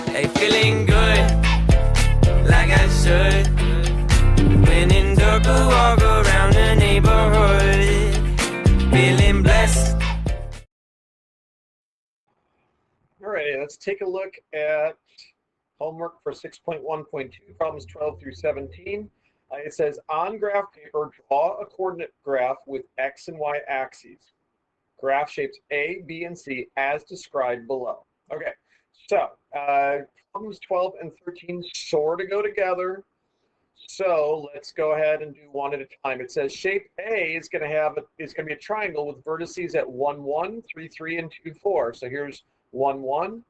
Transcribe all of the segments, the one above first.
Hey, feeling good, like I should. When in dark, I walk around the neighborhood, feeling blessed. All right, let's take a look at homework for 6.1.2, problems 12 through 17. It says, on graph paper, draw a coordinate graph with x and y axes. Graph shapes A, B, and C as described below. Okay, so problems 12 and 13 sort of go together. So let's go ahead and do one at a time. It says shape A is going to be a triangle with vertices at 1, 1, 3, 3, and 2, 4. So here's 1, 1,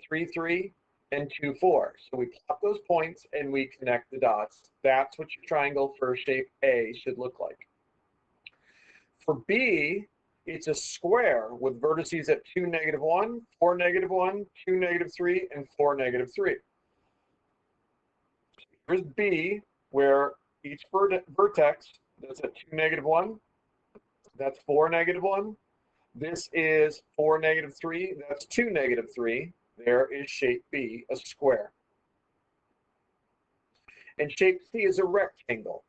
3, 3, and 2, 4. So we plot those points and we connect the dots. That's what your triangle for shape A should look like. For B, it's a square with vertices at 2, -1, 4, -1, 2, -3, and 4, -3. Here's B, where each vertex that's at 2, -1, that's 4, -1. This is 4, -3, that's 2, -3. There is shape B, a square. And shape C is a rectangle.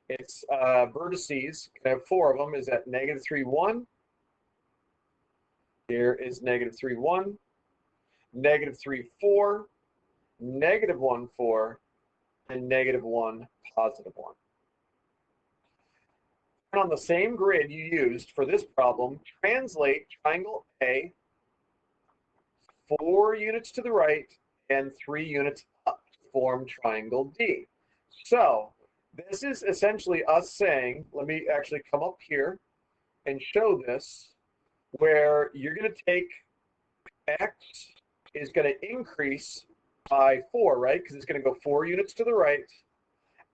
Its vertices, I have 4 of them, is at -3, 1. Here is -3, 1, -3, 4, -1, 4, and -1, +1. And on the same grid you used for this problem, translate triangle A 4 units to the right and 3 units up to form triangle D. So this is essentially us saying, let me actually come up here and show this, where you're going to take X is going to increase by 4, right? Because it's going to go 4 units to the right.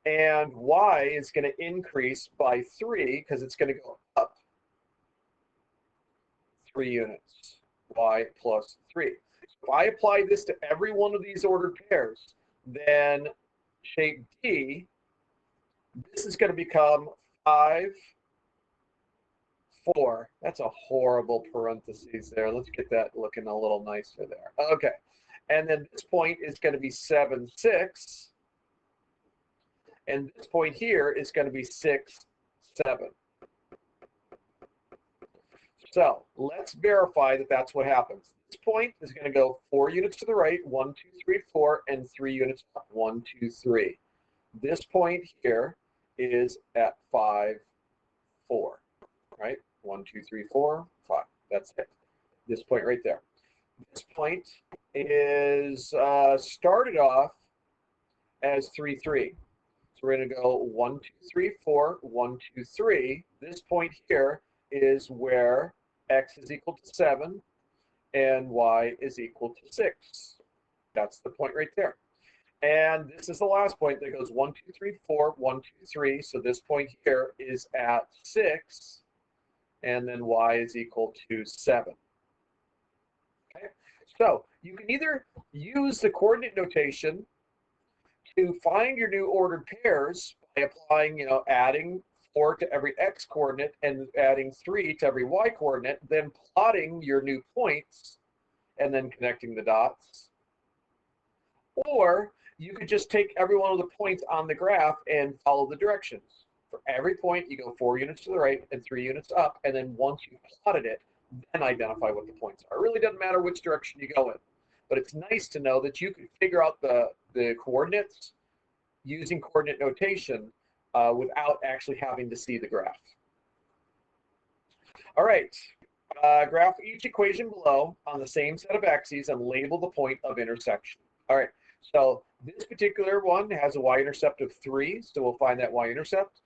And Y is going to increase by 3 because it's going to go up 3 units. Y plus 3. If I apply this to every one of these ordered pairs, then shape D, this is going to become 5, 4. That's a horrible parentheses there. Let's get that looking a little nicer there. Okay. And then this point is going to be 7, 6. And this point here is going to be 6, 7. So let's verify that that's what happens. This point is going to go 4 units to the right, 1, 2, 3, 4, and 3 units up, 1, 2, 3. This point here is at 5, 4, right? 1, 2, 3, 4, 5. That's it. This point right there. This point is started off as 3, 3. So we're going to go 1, 2, 3, 4, 1, 2, 3. This point here is where X is equal to 7 and Y is equal to 6. That's the point right there. And this is the last point that goes 1, 2, 3, 4, 1, 2, 3. So this point here is at 6, and then Y is equal to 7. Okay, so you can either use the coordinate notation to find your new ordered pairs by applying, adding 4 to every X coordinate and adding 3 to every Y coordinate, then plotting your new points and then connecting the dots. Or you could just take every one of the points on the graph and follow the directions. For every point, you go 4 units to the right and 3 units up, and then once you've plotted it, then identify what the points are. It really doesn't matter which direction you go in, but it's nice to know that you can figure out the coordinates using coordinate notation without actually having to see the graph. All right, graph each equation below on the same set of axes and label the point of intersection. All right, so this particular one has a y-intercept of 3, so we'll find that y-intercept.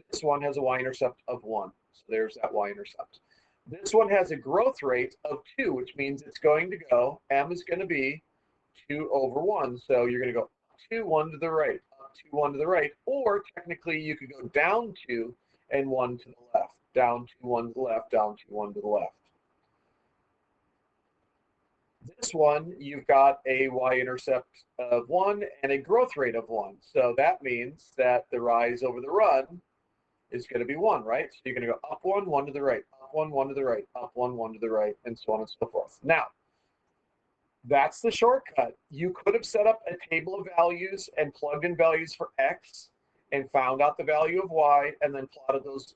This one has a y-intercept of 1, so there's that y-intercept. This one has a growth rate of 2, which means it's going to go, m is going to be 2 over 1, so you're going to go 2, 1 to the right, up 2, 1 to the right, or technically you could go down 2 and 1 to the left, down 2, 1 to the left, down 2, 1 to the left. This one, you've got a y-intercept of 1 and a growth rate of 1. So that means that the rise over the run is going to be 1, right? So you're going to go up 1, 1 to the right, up 1, 1 to the right, up 1, 1 to the right, and so on and so forth. Now, That's the shortcut. You could have set up a table of values and plugged in values for x and found out the value of y and then plotted those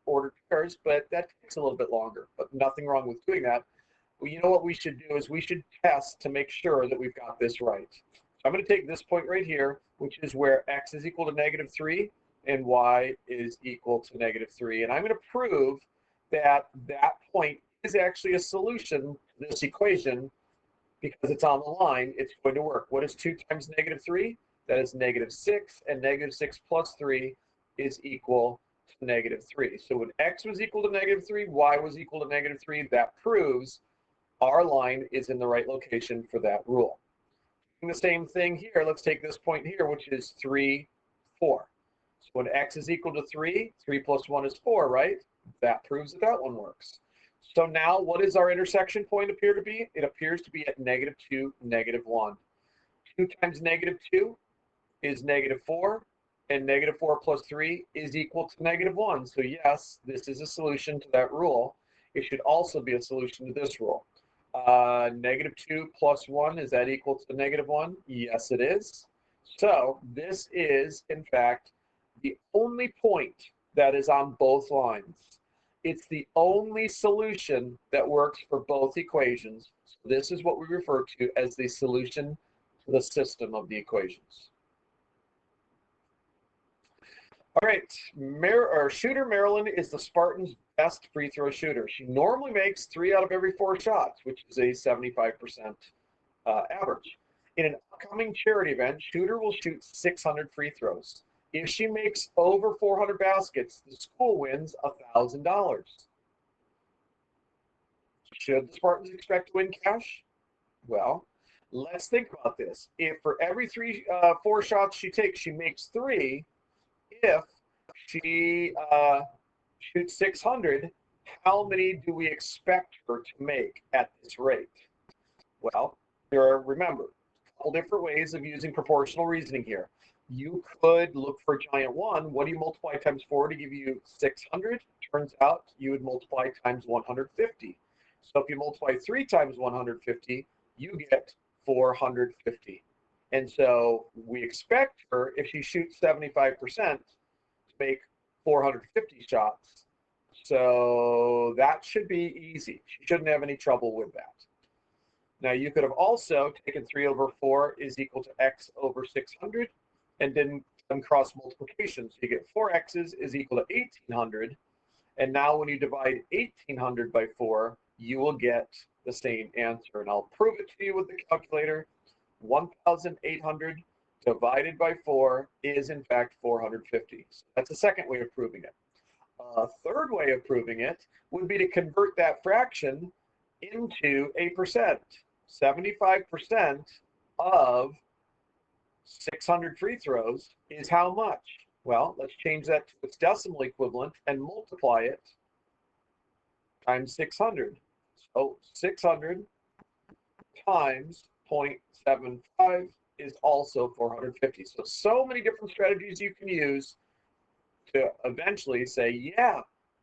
ordered pairs, but that takes a little bit longer, but nothing wrong with doing that. Well, you know what we should do is we should test to make sure that we've got this right. So I'm going to take this point right here, which is where x is equal to -3 and y is equal to -3. And I'm going to prove that that point is actually a solution to this equation because it's on the line. It's going to work. What is 2 times -3? That is -6, and -6 plus 3 is equal to -3. So when x was equal to -3, y was equal to -3, that proves our line is in the right location for that rule. Doing the same thing here, let's take this point here, which is 3, 4. So when x is equal to 3, 3 plus 1 is 4, right? That proves that that one works. So now what does our intersection point appear to be? It appears to be at -2, -1. 2 times -2 is -4, and -4 plus 3 is equal to -1. So yes, this is a solution to that rule. It should also be a solution to this rule. -2 plus 1, is that equal to -1? Yes, it is. So this is, in fact, the only point that is on both lines. It's the only solution that works for both equations. So this is what we refer to as the solution to the system of the equations. All right, shooter Marilyn is the Spartans' best free throw shooter. She normally makes 3 out of every 4 shots, which is a 75% average. In an upcoming charity event, Shooter will shoot 600 free throws. If she makes over 400 baskets, the school wins $1,000. Should the Spartans expect to win cash? Well, let's think about this. If for every 4 shots she takes, she makes 3, if she shoots 600, how many do we expect her to make at this rate? Well, remember, a couple different ways of using proportional reasoning here. You could look for giant 1. What do you multiply times 4 to give you 600? Turns out you would multiply times 150. So if you multiply 3 times 150, you get 450. And so we expect her, if she shoots 75%, to make 450 shots. So that should be easy. She shouldn't have any trouble with that. Now you could have also taken 3 over 4 is equal to x over 600 and then done cross multiplication. So you get 4x's is equal to 1800. And now when you divide 1800 by 4, you will get the same answer. And I'll prove it to you with the calculator. 1,800 divided by 4 is in fact 450. So that's the second way of proving it. A third way of proving it would be to convert that fraction into a percent. 75% of 600 free throws is how much? Well, let's change that to its decimal equivalent and multiply it times 600. So 600 times 0.75 is also 450. So many different strategies you can use to eventually say, yeah,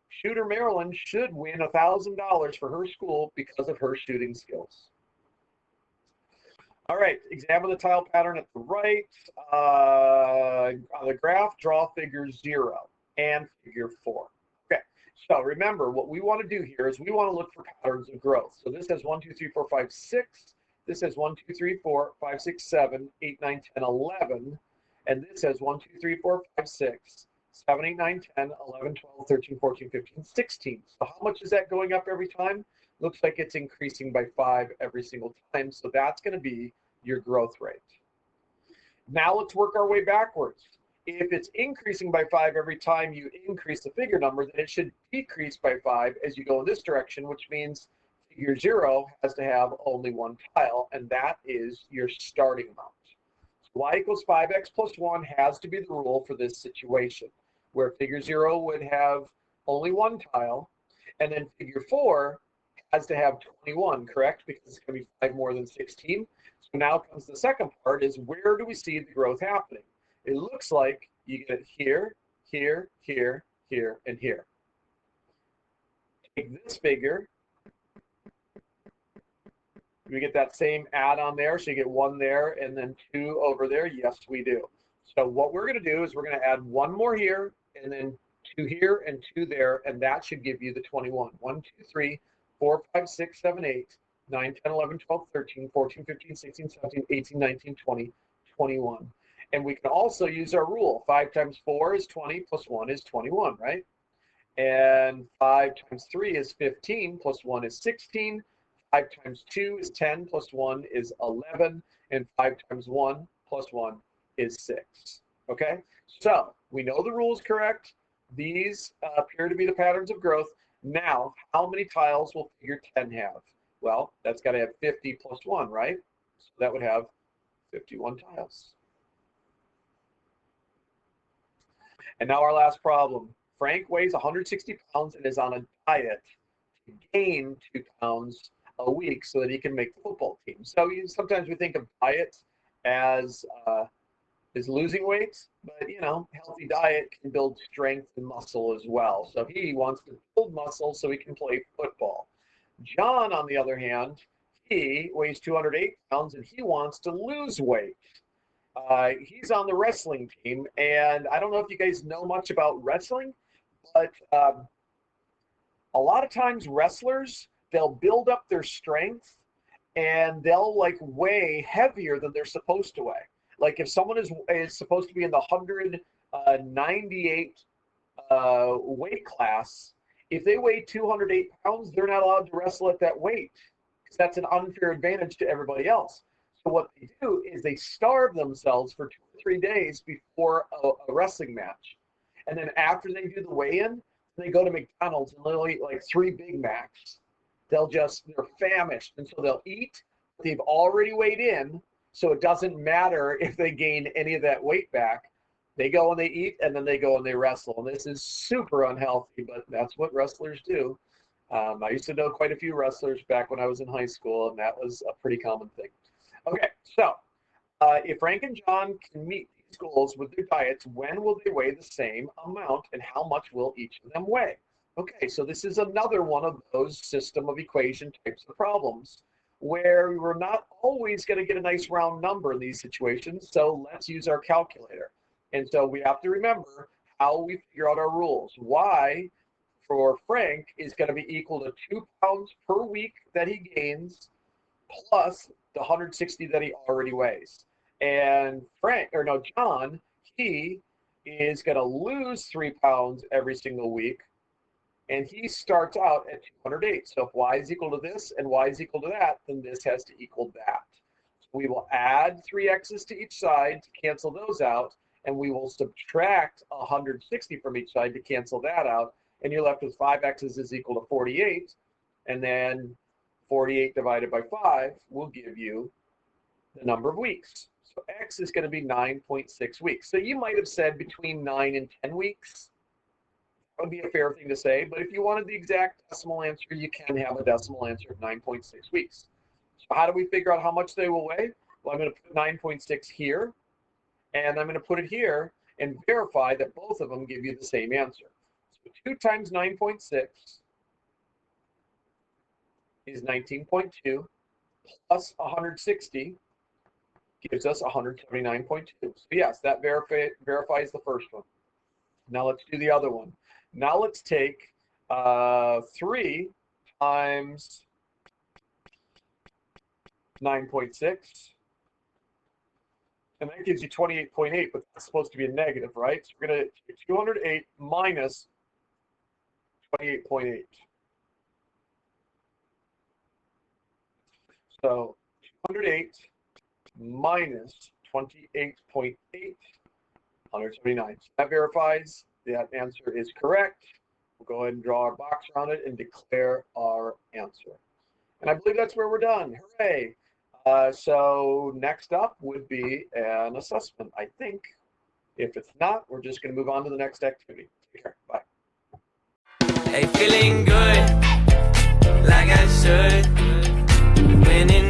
Shooter Marilyn should win $1,000 for her school because of her shooting skills. All right, examine the tile pattern at the right. On the graph, draw figure 0 and figure 4. Okay, so remember what we want to do here is we want to look for patterns of growth. So this has 1, 2, 3, 4, 5, 6. This has 1, 2, 3, 4, 5, 6, 7, 8, 9, 10, 11. And this has 1, 2, 3, 4, 5, 6, 7, 8, 9, 10, 11, 12, 13, 14, 15, 16. So how much is that going up every time? Looks like it's increasing by 5 every single time. So that's going to be your growth rate. Now let's work our way backwards. If it's increasing by 5 every time you increase the figure number, then it should decrease by 5 as you go in this direction, which means figure 0 has to have only 1 tile, and that is your starting amount. So y equals 5x plus 1 has to be the rule for this situation, where figure 0 would have only 1 tile, and then figure 4 has to have 21, correct? Because it's going to be 5 more than 16. So now comes the second part, is where do we see the growth happening? It looks like you get it here, here, here, here, and here. Take this figure, Do we get that same add on there? So you get 1 there and then 2 over there? Yes, we do. So what we're going to do is we're going to add 1 more here and then 2 here and 2 there, and that should give you the 21. 1, 2, 3, 4, 5, 6, 7, 8, 9, 10, 11, 12, 13, 14, 15, 16, 17, 18, 19, 20, 21. And we can also use our rule. 5 times 4 is 20 plus 1 is 21, right? And 5 times 3 is 15 plus 1 is 16. 5 times 2 is 10 plus 1 is 11. And 5 times 1 plus 1 is 6. Okay? So we know the rule is correct. These appear to be the patterns of growth. Now, how many tiles will figure 10 have? Well, that's got to have 50 plus 1, right? So that would have 51 tiles. And now our last problem. Frank weighs 160 pounds and is on a diet to gain 2 pounds a week so that he can make the football team. So sometimes we think of diet as losing weight, but healthy diet can build strength and muscle as well. So he wants to build muscle so he can play football. John, on the other hand, he weighs 208 pounds and he wants to lose weight. He's on the wrestling team, and I don't know if you guys know much about wrestling, but a lot of times wrestlers, they'll build up their strength and they'll weigh heavier than they're supposed to weigh. Like if someone is supposed to be in the 198 weight class, if they weigh 208 pounds, they're not allowed to wrestle at that weight because that's an unfair advantage to everybody else. So what they do is they starve themselves for 2 or 3 days before a wrestling match. And then after they do the weigh-in, they go to McDonald's and they'll eat 3 Big Macs. They're famished. And so they'll eat. They've already weighed in. So it doesn't matter if they gain any of that weight back. They go and they eat, and then they go and they wrestle. And this is super unhealthy, but that's what wrestlers do. I used to know quite a few wrestlers back when I was in high school, and that was a pretty common thing. Okay, so if Frank and John can meet these goals with their diets, when will they weigh the same amount, and how much will each of them weigh? Okay, so this is another one of those system of equation types of problems where we're not always going to get a nice round number in these situations, so let's use our calculator. And so we have to remember how we figure out our rules. Y for Frank is going to be equal to 2 pounds per week that he gains plus the 160 that he already weighs. And John, he is going to lose 3 pounds every single week, and he starts out at 208. So if y is equal to this and y is equal to that, then this has to equal that. So we will add 3 x's to each side to cancel those out, and we will subtract 160 from each side to cancel that out, and you're left with 5 x's is equal to 48, and then 48 divided by 5 will give you the number of weeks. So x is going to be 9.6 weeks. So you might have said between 9 and 10 weeks. That would be a fair thing to say, but if you wanted the exact decimal answer, you can have a decimal answer of 9.6 weeks. So how do we figure out how much they will weigh? Well, I'm going to put 9.6 here, and I'm going to put it here and verify that both of them give you the same answer. So 2 times 9.6 is 19.2 plus 160 gives us 179.2. So yes, that verifies the first one. Now let's do the other one. Now let's take 3 times 9.6, and that gives you 28.8, but that's supposed to be a negative, right? So we're going to take 208 minus 28.8. So 208 minus 28.8, 179. So that verifies that answer is correct. We'll go ahead and draw our box around it and declare our answer. And I believe that's where we're done. Hooray! So next up would be an assessment, I think. If it's not, we're just going to move on to the next activity. Take care. Bye. Hey, feeling good, like I should. Winning